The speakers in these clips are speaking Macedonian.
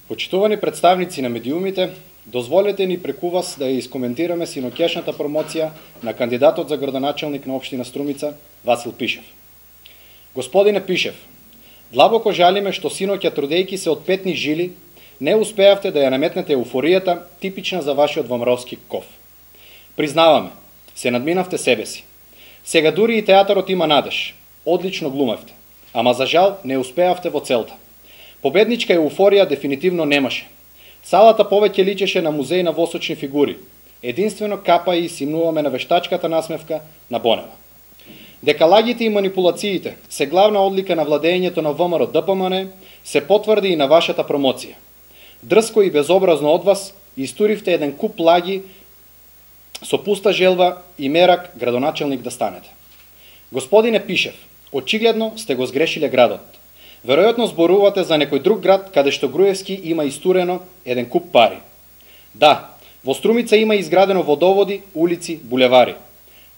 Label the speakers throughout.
Speaker 1: Почитувани представници на медиумите, дозволете ни преку вас да ја искоментираме синокешната промоција на кандидатот за градоначалник на општина Струмица, Васил Пишев. Господине Пишев, длабоко жалиме што синоќа трудејќи се од петни жили, не успеавте да ја наметнете еуфоријата типична за вашиот вамровски ков. Признаваме, се надминавте себе си. Сега дури и театарот има надеж. Одлично глумевте, ама за жал не успеавте во целта. Победничка еуфорија дефинитивно немаше. Салата повеќе личеше на музеј на восочни фигури. Единствено капа и симнуваме на вештачката насмевка на Бонева. Дека лагите и манипулациите се главна одлика на владењето на ВМРО ДПМН се потврди и на вашата промоција. Дрско и безобразно од вас истуривте еден куп лаги со пуста желба и мерак градоначалник да станете. Господине Пишев, очигледно сте го сгрешиле градот. Веројатно зборувате за некој друг град каде што Груевски има истурено еден куп пари. Да, во Струмица има изградено водоводи, улици, булевари.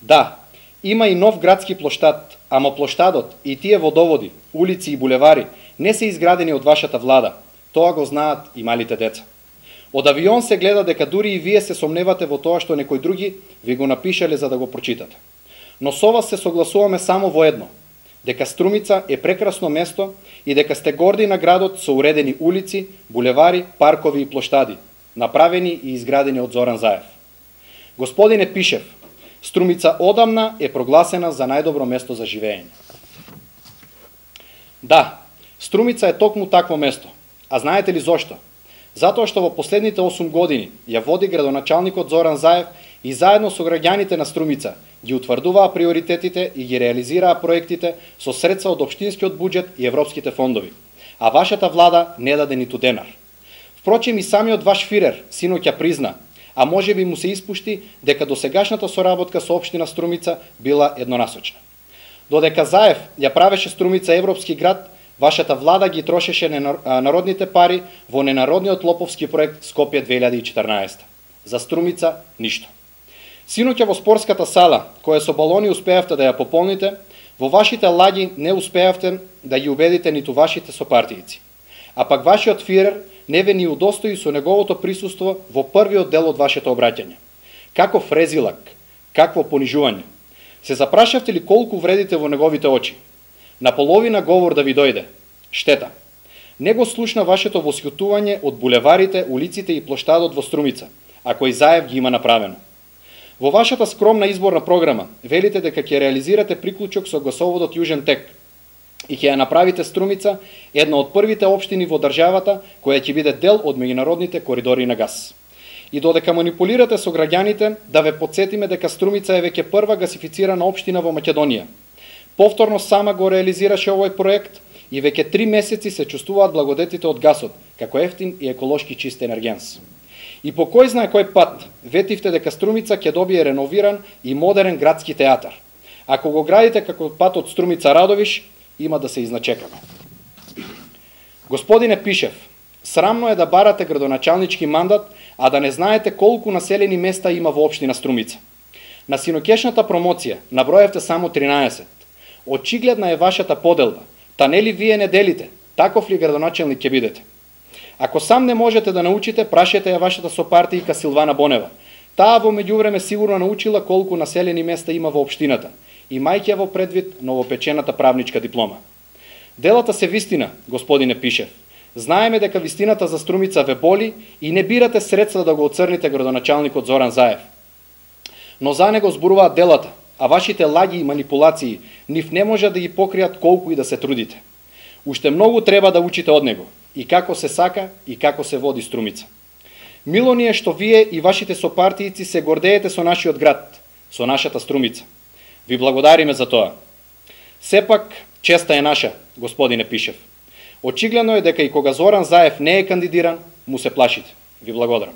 Speaker 1: Да, има и нов градски плоштад, ама плоштадот и тие водоводи, улици и булевари не се изградени од вашата влада. Тоа го знаат и малите деца. Од авион се гледа дека дури и вие се сомневате во тоа што некои други ви го напишале за да го прочитате. Но со вас се согласуваме само во едно, дека Струмица е прекрасно место и дека сте горди на градот со уредени улици, булевари, паркови и плоштади, направени и изградени од Зоран Заев. Господине Пишев, Струмица одамна е прогласена за најдобро место за живење. Да, Струмица е токму такво место. А знаете ли зошто? Затоа што во последните 8 години ја води градоначалникот Зоран Заев и заедно со граѓаните на Струмица ги утврдуваа приоритетите и ги реализираа проектите со средства од општинскиот буџет и европските фондови. А вашата влада не даде ниту денар. Впрочем и самиот ваш фирер синоќа призна, а може би му се испушти дека досегашната соработка со општина Струмица била еднонасочна. Додека Заев ја правеше Струмица европски град, вашата влада ги трошеше народните пари во ненародниот лоповски проект Скопје 2014. За Струмица ништо. Синоќа во спортската сала, која со балони успеавте да ја пополните, во вашите лаги не успеавте да ги убедите ниту вашите сопартијци. А пак вашиот фирер не ве ни удостои со неговото присуство во првиот дел од вашето обраќање. Каков резилак, какво понижување. Се запрашавте ли колку вредите во неговите очи? На половина говор да ви дојде. Штета. Не го слушна вашето восјутување од булеварите, улиците и плоштадот во Струмица, а кој Заев ги има направено. Во вашата скромна изборна програма велите дека ќе реализирате приклучок со гасоводот Јужен тек и ќе ја направите Струмица една од првите општини во државата која ќе биде дел од меѓународните коридори на газ. И додека манипулирате со граѓаните, да ве потсетиме дека Струмица е веќе прва гасифицирана општина во Македонија. Повторно сама го реализираше овој проект и веќе 3 месеци се чувствуваат благодетите од гасот, како ефтин и еколошки чист енергенс. И по кој знае кој пат ветивте дека Струмица ќе добие реновиран и модерен градски театар. Ако го градите како патот Струмица Радовиш, има да се изначекаме. Господине Пишев, срамно е да барате градоначалнички мандат, а да не знаете колку населени места има во општина Струмица. На синокешната промоција наброевте само 13. Очигледна е вашата поделба. Та нели вие не делите? Таков ли градоначалник ќе бидете? Ако сам не можете да научите, прашете ја вашата сопартијка Силвана Бонева. Таа во меѓувреме сигурно научила колку населени места има во општината, имајќи ја во предвид новопечената правничка диплома. Делата се вистина, господине Пишев. Знаеме дека вистината за Струмица ве боли и не бирате средства да го оцрните градоначалникот Зоран Заев. Но за него зборуваат делата, а вашите лаги и манипулации нив не може да ги покријат колку и да се трудите. Уште многу треба да учите од него, и како се сака, и како се води Струмица. Мило ни е што вие и вашите сопартијци се гордеете со нашиот град, со нашата Струмица. Ви благодариме за тоа. Сепак, честа е наша, господине Пишев. Очигледно е дека и кога Зоран Заев не е кандидиран, му се плашите. Ви благодарам.